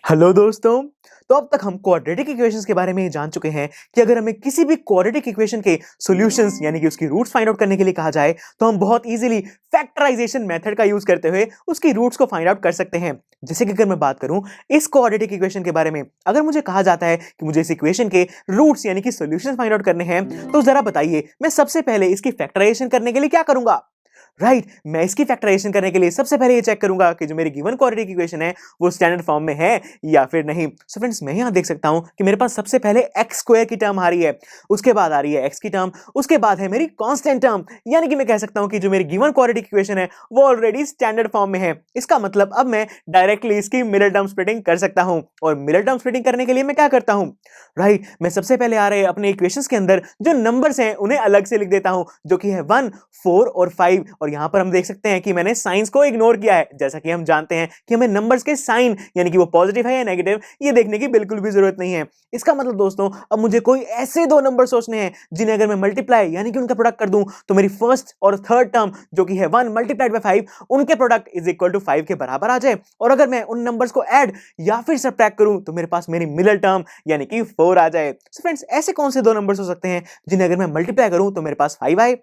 Hello दोस्तों। तो अब तक हम क्वाड्रेटिक इक्वेशंस के बारे में जान चुके हैं कि अगर हमें किसी भी क्वाड्रेटिक इक्वेशन के सॉल्यूशंस यानी कि उसकी रूट्स फाइंड आउट करने के लिए कहा जाए तो हम बहुत इजीली फैक्टराइजेशन मेथड का यूज करते हुए उसकी रूट्स को फाइंड आउट कर सकते हैं। जैसे कि अगर मैं बात करूं इस क्वाड्रेटिक इक्वेशन के बारे में, अगर मुझे कहा जाता है कि मुझे इस इक्वेशन के रूट्स यानी कि सॉल्यूशंस फाइंड आउट करने हैं, तो जरा बताइए मैं सबसे पहले इसकी फैक्टराइजेशन करने के लिए क्या करूंगा। मैं इसकी फैक्टराइजेशन करने के लिए सबसे पहले ये चेक करूंगा कि जो मेरी गिवन क्वाड्रेटिक इक्वेशन है वो स्टैंडर्ड फॉर्म में है या फिर नहीं। सो फ्रेंड्स, मैं यहां देख सकता हूं कि मेरे पास सबसे पहले एक्स स्क्वायर की टर्म आ रही है, उसके बाद आ रही है एक्स की टर्म, उसके बाद है मेरी कांस्टेंट टर्म, यानी कि मैं कह सकता हूं कि जो मेरी गिवन क्वाड्रेटिक इक्वेशन है वो ऑलरेडी स्टैंडर्ड फॉर्म में है। इसका मतलब अब मैं डायरेक्टली इसकी मिडिल टर्म स्प्लिटिंग कर सकता हूं। और मिडिल टर्म स्प्लिटिंग करने के लिए मैं क्या करता हूं, मैं सबसे पहले आ रहे अपने इक्वेशंस के अंदर जो नंबर्स हैं उन्हें अलग से लिख देता हूं, जो कि है 1, 4 और 5। और यहां पर हम देख सकते हैं कि मैंने साइंस को इग्नोर किया है। जैसा कि हम जानते हैं कि हमें नंबर्स के साइन यानी कि वो पॉजिटिव है या नेगेटिव ये देखने की बिल्कुल भी जरूरत नहीं है। इसका मतलब दोस्तों, अब मुझे कोई ऐसे दो नंबर सोचने हैं जिन्हें अगर मैं मल्टीप्लाई यानी कि उनका प्रोडक्ट कर दूं तो मेरी फर्स्ट और थर्ड टर्म जो कि है 1 मल्टीप्लाइड बाय 5 उनके प्रोडक्ट इज इक्वल टू 5 के बराबर आ जाए। और अगर मैं उन नंबर्स को ऐड या फिर सब्ट्रैक्ट करूं तो मेरे पास मेरी मिडिल टर्म यानी कि 4 आ जाए। सो फ्रेंड्स, ऐसे कौन से दो नंबर्स हो सकते हैं जिन्हें अगर मैं मल्टीप्लाई करूं तो मेरे पास 5 आए।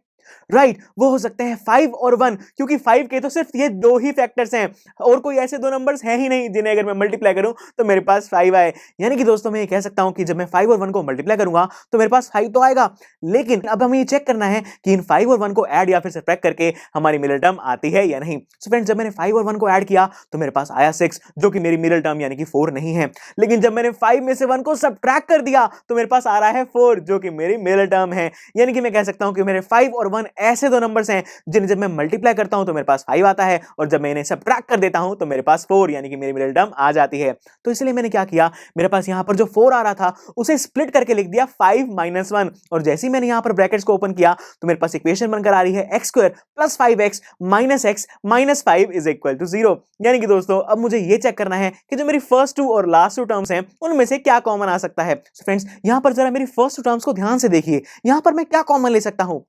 वो हो सकते हैं 5 और 1, क्योंकि 5 के तो सिर्फ ये दो ही फैक्टर्स हैं और कोई ऐसे दो नंबर्स हैं ही नहीं जिन्हें अगर मैं मल्टीप्लाई करूं तो मेरे पास 5 आए। यानी कि दोस्तों मैं ये कह सकता हूं कि जब मैं 5 और 1 को मल्टीप्लाई करूंगा तो मेरे पास 5 तो आएगा, लेकिन अब हमें ये चेक करना है कि इन 5 और 1 को ऐड या फिर सब्ट्रैक्ट करके हमारी मिडिल टर्म आती है या नहीं। सो फ्रेंड्स, जब मैंने 5 और 1 को ऐड किया तो मेरे पास आया 6, जो कि मेरी मिडिल टर्म यानी कि 4 नहीं है। लेकिन जब मैंने 5 में से 1 को सब्ट्रैक्ट कर दिया तो मेरे पास आ रहा है 4, जो कि मेरी मिडिल टर्म है। यानी कि मैं कह सकता हूं कि मेरे 5 और 1 ऐसे दो नंबर्स हैं जिन्हें जब मैं मल्टीप्लाई करता हूं तो मेरे पास 5 आता है और जब मैं इन्हें सब्ट्रैक्ट कर देता हूं तो मेरे पास 4 यानी कि मेरी मिडिल टर्म आ जाती है। तो इसलिए मैंने क्या किया, मेरे पास यहां पर जो 4 आ रहा था उसे स्प्लिट करके लिख दिया 5 - 1। और जैसे ही मैंने यहां पर ब्रैकेट्स को ओपन किया तो मेरे पास इक्वेशन बनकर आ रही है x square plus 5x minus x minus 5 is equal to 0। यानी कि दोस्तों अब मुझे यह चेक करना है कि जो मेरी फर्स्ट टू और लास्ट टू टर्म्स हैं उनमें से क्या कॉमन आ सकता है। सो फ्रेंड्स, यहां पर जरा मेरी फर्स्ट टू टर्म्स को ध्यान से देखिए, यहां पर मैं क्या कॉमन ले सकता हूं।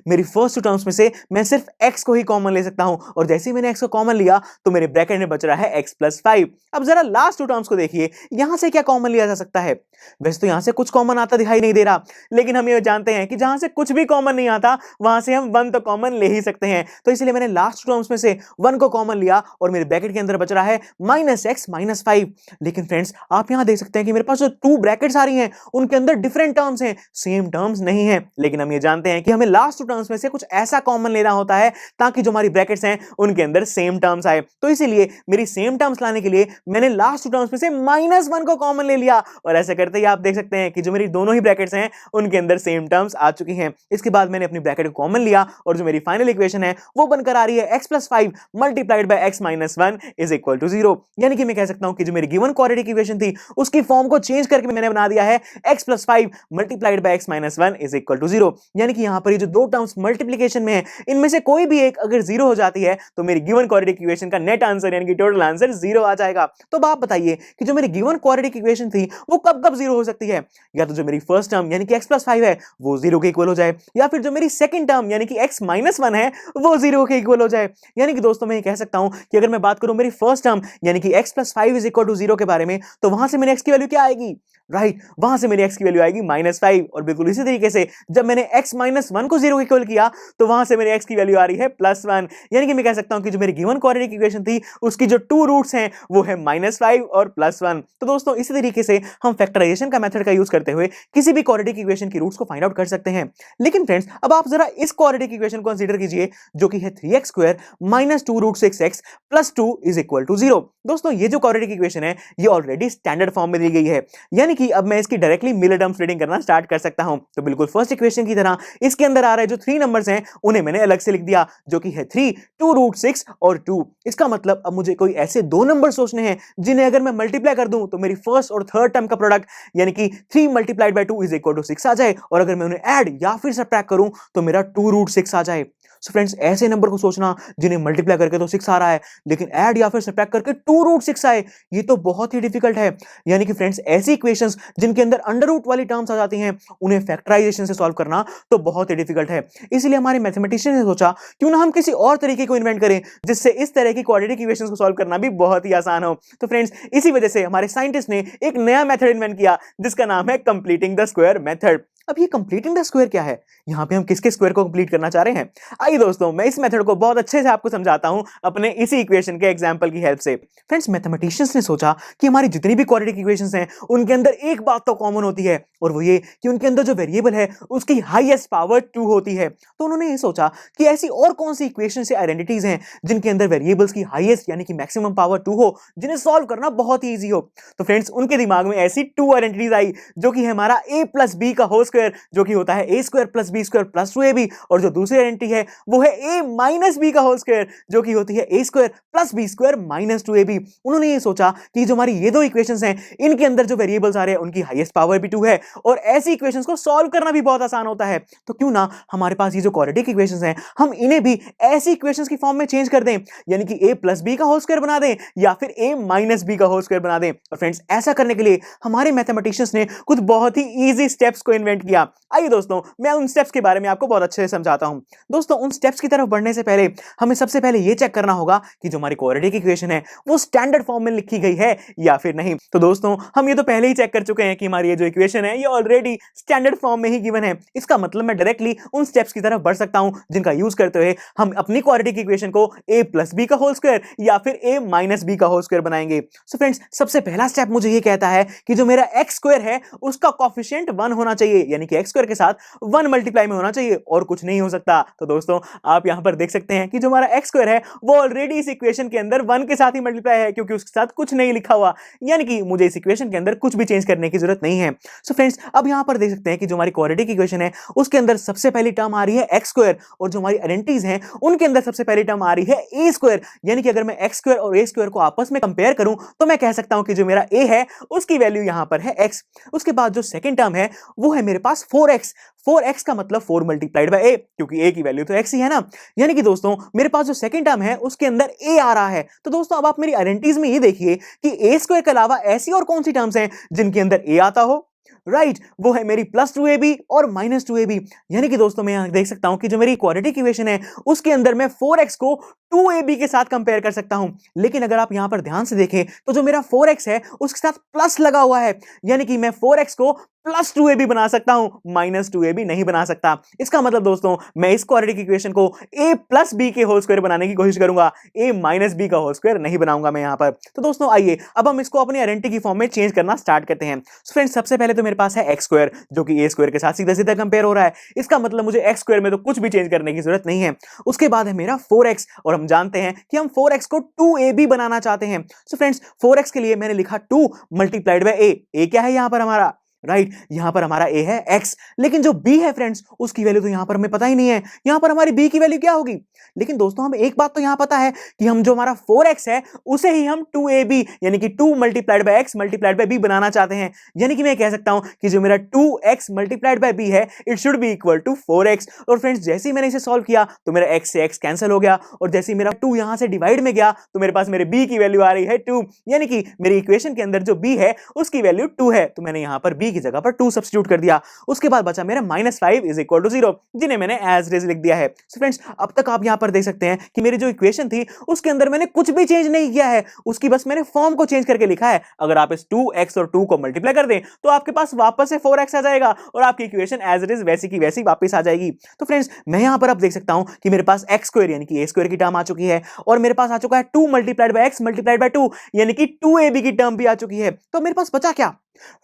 मेरी फर्स्ट टू टर्म्स में से मैं सिर्फ x को ही कॉमन ले सकता हूं और जैसे ही मैंने x को कॉमन लिया तो मेरे ब्रैकेट में बच रहा है x प्लस 5। अब जरा लास्ट टू टर्म्स को देखिए, यहां से क्या कॉमन लिया जा सकता है। वैसे तो यहां से कुछ कॉमन आता दिखाई नहीं दे रहा, लेकिन हम ये जानते हैं कि जहां से कुछ भी कॉमन नहीं आता वहां से हम 1 तो कॉमन ले ही सकते हैं। तो इसलिए मैंने लास्ट टर्म्स में से 1 को कॉमन लिया और मेरे ब्रैकेट के अंदर बच रहा है -x माइनस 5। लेकिन फ्रेंड्स, आप यहां देख सकते हैं कि मेरे पास जो 2 ब्रैकेट्स आ रही हैं उनके अंदर डिफरेंट टर्म्स हैं, सेम टर्म्स नहीं है। लेकिन हम ये जानते हैं कि हमें लास्ट टू टर्म्स में से कुछ ऐसा कॉमन लेना होता है ताकि जो हमारी ब्रैकेट्स हैं उनके अंदर सेम टर्म्स आए। तो इसीलिए मेरी सेम टर्म्स लाने के लिए मैंने लास्ट टू टर्म्स में से -1 को कॉमन ले लिया और ऐसे करते ही आप देख सकते हैं कि जो मेरी दोनों ही ब्रैकेट्स हैं उनके अंदर सेम टर्म्स आ चुकी हैं। इसके बाद मैंने अपनी ब्रैकेट को कॉमन लिया और जो मेरी फाइनल इक्वेशन है वो बनकर आ रही है x plus 5 multiplied by x minus 1 is equal to 0। यानी कि मैं कह सकता हूं कि जो मेरी गिवन क्वाड्रेटिक इक्वेशन थी उसकी फॉर्म को चेंज करके मैंने बना दिया है x plus 5 multiplied by x minus 1 is equal to 0। यानी कि यहां पर ये जो दो टर्म्स मल्टीप्लिकेशन में है इनमें से कोई भी एक अगर 0 हो जाती है तो मेरी गिवन क्वाड्रेटिक इक्वेशन का नेट आंसर यानी कि टोटल आंसर 0 आ जाएगा। तो अब आप बताइए कि जो मेरी गिवन क्वाड्रेटिक इक्वेशन थी वो कब कब 0 हो सकती है। या तो जो मेरी फर्स्ट टर्म यानी कि x प्लस 5 है वो 0 के इक्वल हो जाए, या फिर जो मेरी सेकंड टर्म यानी कि x माइनस 1 है वो 0 के इक्वल हो जाए। यानी कि दोस्तों मैं ये कह सकता हूं कि अगर मैं बात करूं मेरी फर्स्ट टर्म यानी कि x plus 5 is equal to 0 के बारे में, तो वहां से मेरे x की वैल्यू क्या आएगी। वहां से मेरी x की वैल्यू आएगी -5। और बिल्कुल इसी तरीके से जब मैंने x माइनस 1 को 0 के इक्वल किया तो वहां से मेरे x की वैल्यू आ रही है +1। यानी कि मैं कह सकता हूं कि जो मेरी गिवन क्वाड्रेटिक इक्वेशन थी उसकी जो 2 रूट्स हैं वो है -5 और +1। तो दोस्तों इसी तरीके से हम फैक्टराइजेशन का मेथड का यूज करते हुए किसी भी क्वाड्रेटिक इक्वेशन की रूट्स को फाइंड आउट कर सकते हैं। लेकिन फ्रेंड्स, अब आप जरा इस क्वाड्रेटिक इक्वेशन को कंसीडर कीजिए जो कि है 3x square minus 2 root 6x plus 2 is equal to 0। दोस्तों ये जो क्वाड्रेटिक इक्वेशन है ये ऑलरेडी स्टैंडर्ड फॉर्म में दी गई है, यानी कि अब मैं इसकी डायरेक्टली मिडिल टर्म स्प्लिटिंग करना स्टार्ट कर सकता हूं। तो बिल्कुल फर्स्ट इक्वेशन की तरह इसके अंदर आ रहे जो 3 नंबर्स हैं उन्हें मैंने अलग से लिख दिया, जो कि है 3, 2 रूट 6 और 2। इसका मतलब अब मुझे कोई ऐसे दो नंबर सोचने हैं जिन्हें अगर मैं मल्टीप्लाई कर दूं तो मेरी फर्स्ट और थर्ड टर्म का प्रोडक्ट यानी कि 3 multiplied by 2 is equal to 6 आ जाए, और अगर मैं उन्हें ऐड या फिर सब्ट्रैक्ट करूं तो मेरा 2 रूट 6 आ जाए। सो फ्रेंड्स ऐसे नंबर को सोचना जिन्हें मल्टीप्लाई करके तो 6 आ रहा है लेकिन ऐड या फिर सब्ट्रैक्ट करके 2√6 आए, ये तो बहुत ही डिफिकल्ट है। यानी कि फ्रेंड्स ऐसी इक्वेशंस जिनके अंदर अंडर रूट वाली टर्म्स आ जाती हैं उन्हें फैक्टराइजेशन से सॉल्व करना तो बहुत ही डिफिकल्ट है। इसलिए हमारे मैथमेटिशियन ने सोचा क्यों ना हम किसी और तरीके को इन्वेंट करें जिससे इस तरह की क्वाड्रेटिक इक्वेशंस को सॉल्व करना भी बहुत ही आसान हो। तो फ्रेंड्स इसी वजह से हमारे साइंटिस्ट ने एक नया मेथड इन्वेंट किया जिसका नाम है कंप्लीटिंग द स्क्वायर मेथड। अब ये कंप्लीटिंग द स्क्वायर क्या है? यहाँ पे हम किसके स्क्वायर को कंप्लीट करना चाह रहे हैं? आइए दोस्तों मैं इस मेथड को बहुत अच्छे से आपको समझाता हूं अपने इसी इक्वेशन के एग्जांपल की हेल्प से। फ्रेंड्स मैथमेटिशियंस ने सोचा कि हमारी जितनी भी क्वाड्रेटिक इक्वेशंस हैं उनके अंदर एक बात तो कॉमन होती है और वो ये कि उनके अंदर जो वेरिएबल है उसकी हाईएस्ट पावर 2 होती है। तो उन्होंने ये सोचा कि ऐसी और कौन सी इक्वेशन से आइडेंटिटीज हैं जिनके अंदर वेरिएबल्स की हाईएस्ट यानी कि मैक्सिमम पावर 2 हो, जिन्हें सॉल्व करना बहुत ही ईजी हो। तो फ्रेंड्स उनके दिमाग में ऐसी 2 आइडेंटिटीज आई जो कि है हमारा a प्लस बी का होल स्क्वायर जो कि होता है a square plus B square plus 2ab, और जो दूसरी आइडेंटिटी है वो है a माइनस बी का होल स्क्वायर जो कि होती है a square plus B square minus 2ab। उन्होंने ये सोचा कि जो हमारी ये दो इक्वेशंस हैं इनके अंदर जो वेरिएबल्स आ रहे हैं उनकी हाईएस्ट पावर भी 2 है और ऐसी इक्वेशंस को सॉल्व करना भी बहुत आसान होता है। तो क्यों ना हमारे पास ये जो क्वाड्रेटिक इक्वेशंस हैं हम इन्हें भी ऐसी इक्वेशंस की फॉर्म में चेंज कर दें, यानी कि a प्लस बी का होल स्क्वायर बना दें या फिर a माइनस बी का होल स्क्वायर बना दें। और फ्रेंड्स ऐसा करने के लिए हमारे मैथमेटिशियंस ने कुछ बहुत ही इजी स्टेप्स को इन्वेंट किया। आइए दोस्तों मैं उन स्टेप्स के बारे में आपको बहुत अच्छे से समझाता हूं। दोस्तों उन स्टेप्स की तरफ बढ़ने से पहले हमें सबसे पहले यह चेक करना होगा कि जो हमारी क्वाड्रेटिक इक्वेशन है वो स्टैंडर्ड फॉर्म में लिखी गई है या फिर नहीं। तो दोस्तों हम ये तो पहले ही चेक कर चुके हैं कि हमारी ये जो इक्वेशन है ये ऑलरेडी स्टैंडर्ड फॉर्म में ही गिवन है। इसका मतलब मैं डायरेक्टली उन स्टेप्स की तरफ बढ़ सकता हूं जिनका यूज करते हुए हम अपनी क्वाड्रेटिक इक्वेशन को a प्लस बी का होल स्क्वायर या फिर a माइनस बी का होल स्क्वायर बनाएंगे। सो फ्रेंड्स सबसे पहला स्टेप मुझे ये कहता है कि जो मेरा x स्क्वायर है उसका कोएफिशिएंट 1 होना चाहिए, यानी कि x स्क्वायर के साथ 1 मल्टीप्लाई में होना चाहिए और कुछ नहीं हो सकता। तो दोस्तों आप यहां पर देख सकते हैं कि जो हमारा x स्क्वायर है वो ऑलरेडी इस इक्वेशन के अंदर 1 के साथ ही मल्टीप्लाई है क्योंकि उसके साथ कुछ नहीं लिखा हुआ, यानी कि मुझे इस इक्वेशन के अंदर कुछ भी चेंज करने की जरूरत नहीं है। सो फ्रेंड्स अब यहां पर देख सकते हैं कि जो हमारी क्वाड्रेटिक इक्वेशन है उसके अंदर सबसे पहली टर्म आ रही है x स्क्वायर और जो हमारी आइडेंटिटीज हैं उनके अंदर सबसे पहली टर्म आ रही है a स्क्वायर, यानी कि अगर मैं x स्क्वायर और a स्क्वायर को आपस में कंपेयर करूं तो मैं कह सकता हूं कि जो मेरा a है उसकी वैल्यू यहां पर है x। उसके बाद जो सेकंड टर्म है वो है मेरे पास 4x का मतलब 4 मल्टीप्लाइड बाय a, क्योंकि a की वैल्यू तो x ही है ना। यानी कि दोस्तों मेरे पास जो सेकंड टर्म है उसके अंदर a आ रहा है। तो दोस्तों अब आप मेरी आइडेंटिटीज में ये देखिए कि a स्क्वायर के अलावा ऐसी और कौन सी टर्म्स हैं जिनके अंदर a आता हो? राइट वो है मेरी प्लस 2ab और माइनस 2ab। यानी कि दोस्तों मैं यहां देख सकता हूं कि जो मेरी क्वाड्रेटिक इक्वेशन है उसके अंदर मैं 4x को 2ab के साथ कंपेयर कर सकता हूं, लेकिन अगर आप यहां पर ध्यान से देखें तो जो मेरा 4x है उसके साथ प्लस लगा हुआ है, यानी कि मैं 4x को प्लस 2ab बना सकता हूं, माइनस 2ab नहीं बना सकता। इसका मतलब दोस्तों मैं इस क्वाड्रेटिक इक्वेशन को a प्लस बी के होल स्क्वायर बनाने की कोशिश करूंगा, a माइनस बी का होल स्क्वायर नहीं बनाऊंगा मैं यहां पर। तो दोस्तों आइए अब हम इसको अपनी आइडेंटिटी की फॉर्म में चेंज करना स्टार्ट करते हैं। फ्रेंड्स सबसे पहले तो मेरे पास है x स्क्वायर जो कि a स्क्वायर के साथ सीधा सीधा कंपेयर हो रहा है। इसका मतलब मुझे x स्क्वायर में तो कुछ भी चेंज करने की जरूरत नहीं है। उसके बाद है मेरा 4x और हम जानते हैं कि हम 4x को 2ab बनाना चाहते हैं। सो फ्रेंड्स 4x के लिए मैंने लिखा 2 मल्टीप्लाइड बाय a क्या है यहां पर हमारा? राइट यहां पर हमारा a है x, लेकिन जो b है फ्रेंड्स उसकी वैल्यू तो यहां पर हमें पता ही नहीं है। यहां पर हमारी b की वैल्यू क्या होगी? लेकिन दोस्तों हमें एक बात तो यहां पता है कि हम जो हमारा 4x है उसे ही हम 2ab यानी कि 2 multiplied by x multiplied by b बनाना चाहते हैं। यानी कि मैं कह सकता हूं कि जो मेरा 2x मल्टीप्लाइड बाय b है it should be equal to 4x। और फ्रेंड्स जैसे ही मैंने इसे सॉल्व किया तो मेरा x से x कैंसिल हो गया और जैसे ही मेरा 2 यहां से डिवाइड में गया तो मेरे पास मेरे b की वैल्यू आ रही है 2, यानी कि मेरी इक्वेशन के अंदर जो b है उसकी वैल्यू 2 है। तो मैंने यहां पर b की जगह पर 2 सब्स्टिट्यूट कर दिया। उसके बाद बचा मेरा -5 इज इक्वल टू 0, जिन्हें मैंने एज इट इज लिख दिया है। सो फ्रेंड्स अब तक आप यहां पर देख सकते हैं कि मेरी जो इक्वेशन थी उसके अंदर मैंने कुछ भी चेंज नहीं किया है, उसकी बस मैंने फॉर्म को चेंज करके लिखा है। अगर आप इस 2x और 2 को मल्टीप्लाई कर दें तो आपके पास वापस से 4x आ जाएगा और आपकी इक्वेशन एज इट इज वैसी की वैसी वापस आ जाएगी। तो फ्रेंड्स मैं यहां पर अब देख सकता हूं कि मेरे पास x स्क्वायर यानी कि a स्क्वायर की टर्म आ चुकी है और मेरे पास आ चुका है 2 multiplied by x multiplied by 2 यानी कि 2ab की टर्म भी आ चुकी है। तो मेरे पास बचा क्या?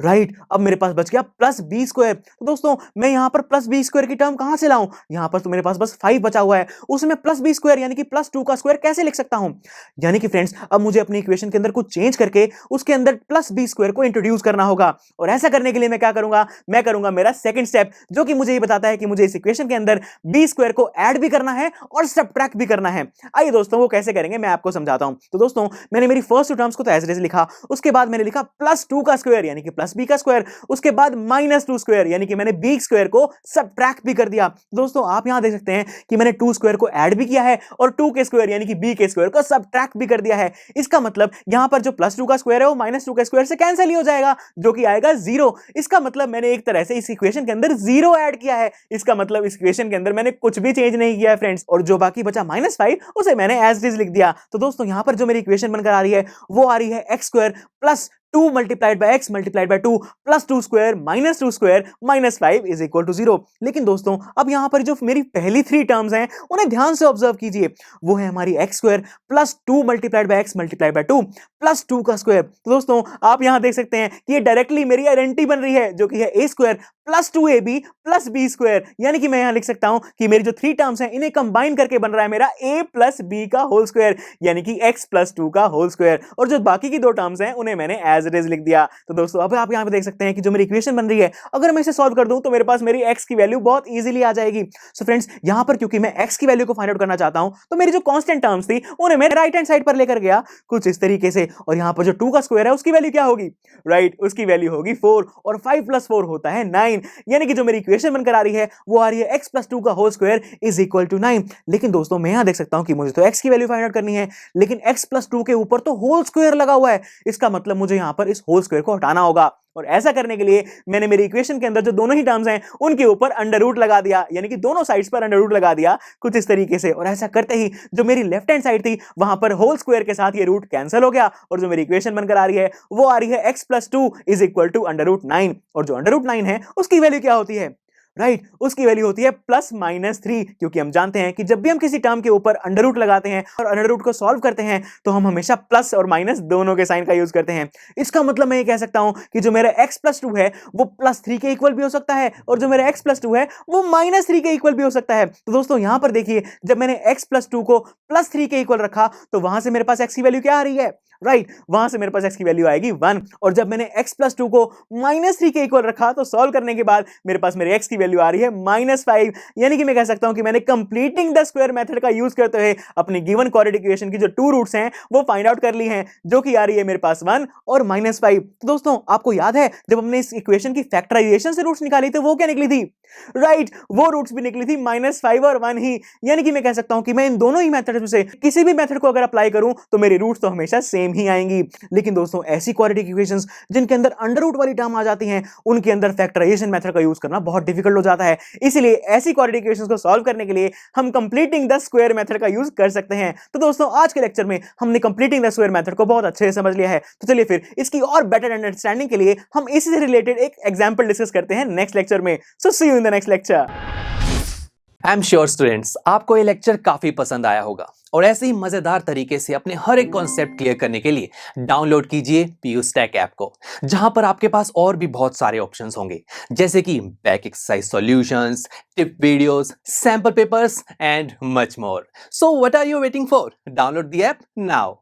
राइट अब मेरे पास बच गया प्लस बी स्क्वायर। तो दोस्तों मैं यहां पर प्लस बी स्क्वायर की टर्म कहां से लाऊं? यहां पर तो मेरे पास बस 5 बचा हुआ है, उसमें प्लस बी स्क्वायर यानी कि प्लस 2 का स्क्वायर कैसे लिख सकता हूं? यानी कि फ्रेंड्स अब मुझे अपनी इक्वेशन के अंदर कुछ चेंज करके उसके अंदर प्लस बी स्क्वायर को इंट्रोड्यूस करना होगा। और ऐसा करने के लिए मैं क्या करूंगा? मैं करूंगा मेरा सेकंड स्टेप जो कि मुझे ये बताता है कि मुझे इस इक्वेशन के अंदर बी स्क्वायर को ऐड भी करना है और सब्ट्रैक्ट भी करना है। आइए दोस्तों वो कैसे करेंगे मैं आपको समझाता हूं। तो दोस्तों मैंने मेरी फर्स्ट टू टर्म्स को तो एज इट इज लिखा, उसके बाद मैंने लिखा प्लस 2 का स्क्वायर यानी यानी कि प्लस बी का स्क्वायर, उसके बाद माइनस टू स्क्वायर यानी कि मैंने बी स्क्वायर को सब्ट्रैक्ट भी कर दिया। दोस्तों आप यहां देख सकते हैं कि मैंने टू स्क्वायर को ऐड भी किया है और टू के स्क्वायर यानी कि बी के स्क्वायर को सब्ट्रैक्ट भी कर दिया है। इसका मतलब यहां पर जो प्लस टू का स्क्वायर है वो माइनस टू के स्क्वायर से कैंसिल ही हो जाएगा, जो कि आएगा जीरो। इसका मतलब मैंने एक तरह से इस इक्वेशन के अंदर जीरो ऐड किया है। इसका मतलब इस इक्वेशन के अंदर मैंने कुछ भी चेंज नहीं किया है फ्रेंड्स, और जो बाकी बचा -5 उसे मैंने एज इट इज लिख दिया। तो दोस्तों यहां पर जो मेरी इक्वेशन बनकर आ रही है वो आ रही है x square plus 2 multiplied by x multiplied by 2 plus 2 square minus 2 square minus 5 is equal to 0। लेकिन दोस्तों अब यहां पर जो मेरी पहली थ्री टर्म्स हैं उन्हें ध्यान से ऑब्जर्व कीजिए। वो है हमारी x square plus 2 multiplied by x multiplied by 2 plus 2 का स्क्वायर। तो दोस्तों आप यहां देख सकते हैं कि ये डायरेक्टली मेरी आइडेंटिटी बन रही है, जो कि है a square plus 2ab plus b square. यानी कि मैं यहां लिख सकता हूं कि मेरी जो थ्री टर्म्स हैं इन्हें कंबाइन करके बन रहा है मेरा a प्लस b का होल स्क्वायर यानी कि x प्लस 2 का होल स्क्वायर, और जो बाकी की दो टर्म्स हैं उन्हें मैंने एज इट इज लिख दिया। तो दोस्तों अब आप यहां पे देख सकते हैं कि जो मेरी इक्वेशन बन रही है अगर मैं इसे सॉल्व कर दूं तो मेरे पास मेरी x की वैल्यू बहुत इजीली आ जाएगी। सो फ्रेंड्स यहां पर क्योंकि मैं x की वैल्यू को फाइंड आउट करना चाहता हूं तो मेरी जो कांस्टेंट टर्म्स थी उन्हें मैं राइट हैंड साइड पर लेकर गया कुछ इस तरीके से, और यहां पर जो 2 का स्क्वायर है उसकी वैल्यू क्या होगी, राइट उसकी वैल्यू होगी 4, और 5 प्लस 4 होता है 9। यानी कि जो मेरी इक्वेशन बनकर आ रही है वो आ रही है x प्लस 2 का whole square is equal to 9। लेकिन दोस्तों मैं यहां देख सकता हूं कि मुझे तो x की वैल्यू फाइंड आउट करनी है, लेकिन x प्लस 2 के ऊपर तो होल स्क्वायर लगा हुआ है। इसका मतलब मुझे यहां पर इस होल स्क्वायर को हटाना होगा, और ऐसा करने के लिए मैंने मेरी इक्वेशन के अंदर जो दोनों ही टर्म्स हैं उनके ऊपर अंडर रूट लगा दिया, यानी कि दोनों साइड्स पर अंडर रूट लगा दिया कुछ इस तरीके से। और ऐसा करते ही जो मेरी लेफ्ट हैंड साइड थी वहां पर होल स्क्वायर के साथ ये रूट कैंसिल हो गया, और जो मेरी इक्वेशन बनकर आ रही है वो आ रही है x plus 2 is equal to under root 9। और जो अंडर रूट 9 है उसकी वैल्यू क्या होती है, राइट उसकी वैल्यू होती है प्लस -3, क्योंकि हम जानते हैं कि जब भी हम किसी टर्म के ऊपर अंडर रूट लगाते हैं और अंडर रूट को सॉल्व करते हैं तो हम हमेशा प्लस और माइनस दोनों के साइन का यूज करते हैं। इसका मतलब मैं ये कह सकता हूं कि जो मेरा x प्लस 2 है वो +3 के इक्वल भी हो सकता है, और जो मेरा x प्लस 2 है वो -3 के इक्वल भी हो सकता है। तो दोस्तों यहां पर देखिए जब मैंने x प्लस 2 को +3 के इक्वल रखा तो वहां से मेरे पास x की वैल्यू क्या आ रही है, राइट वहां से मेरे पास x की वैल्यू आएगी 1, और जब मैंने x प्लस 2 को -3 के इक्वल रखा तो सॉल्व करने के बाद मेरे पास मेरे x की वैल्यू आ रही है -5। यानी कि मैं कह सकता हूं कि मैंने कंप्लीटिंग द स्क्वायर मेथड का यूज करते हुए अपनी गिवन क्वाड्रेटिक इक्वेशन की जो टू रूट्स हैं वो फाइंड आउट कर ली हैं, जो कि आ रही है मेरे पास 1 और -5। तो दोस्तों आपको याद है जब हमने इस इक्वेशन की फैक्टराइजेशन से रूट्स निकाली तो वो क्या निकली थी, राइट वो रूट्स भी निकली थी -5 और 1 ही। यानी कि मैं कह सकता हूं कि मैं इन दोनों ही मेथड्स में से किसी भी मेथड को अगर अप्लाई करूं तो मेरी रूट्स तो हमेशा सेम ही आएंगी। लेकिन दोस्तों ऐसी क्वाड्रेटिक इक्वेशंस जिनके अंदर अंडर रूट वाली टर्म आ जाती हैं उनके अंदर फैक्टराइजेशन मेथड का यूज करना बहुत डिफिकल्ट हो जाता है। इसलिए ऐसी क्वाड्रेटिक इक्वेशंस को सॉल्व करने के लिए हम कंप्लीटिंग द स्क्वायर मेथड का यूज कर सकते हैं। तो दोस्तों आज के लेक्चर में हमने कंप्लीटिंग द स्क्वायर मेथड को बहुत अच्छे से समझ लिया है। तो चलिए फिर इसकी और बेटर अंडरस्टैंडिंग के लिए हम इसी से रिलेटेड एक एग्जांपल डिस्कस करते हैं नेक्स्ट लेक्चर में। So see you in the next lecture. I am sure students आपको ये लेक्चर काफी पसंद आया होगा, और ऐसे ही मजेदार तरीके से अपने हर एक कॉन्सेप्ट क्लियर करने के लिए डाउनलोड कीजिए PU Stack ऐप को, जहां पर आपके पास और भी बहुत सारे ऑप्शंस होंगे, जैसे कि back exercise solutions, tip videos, sample papers and much more. So what are you waiting for? Download the app now.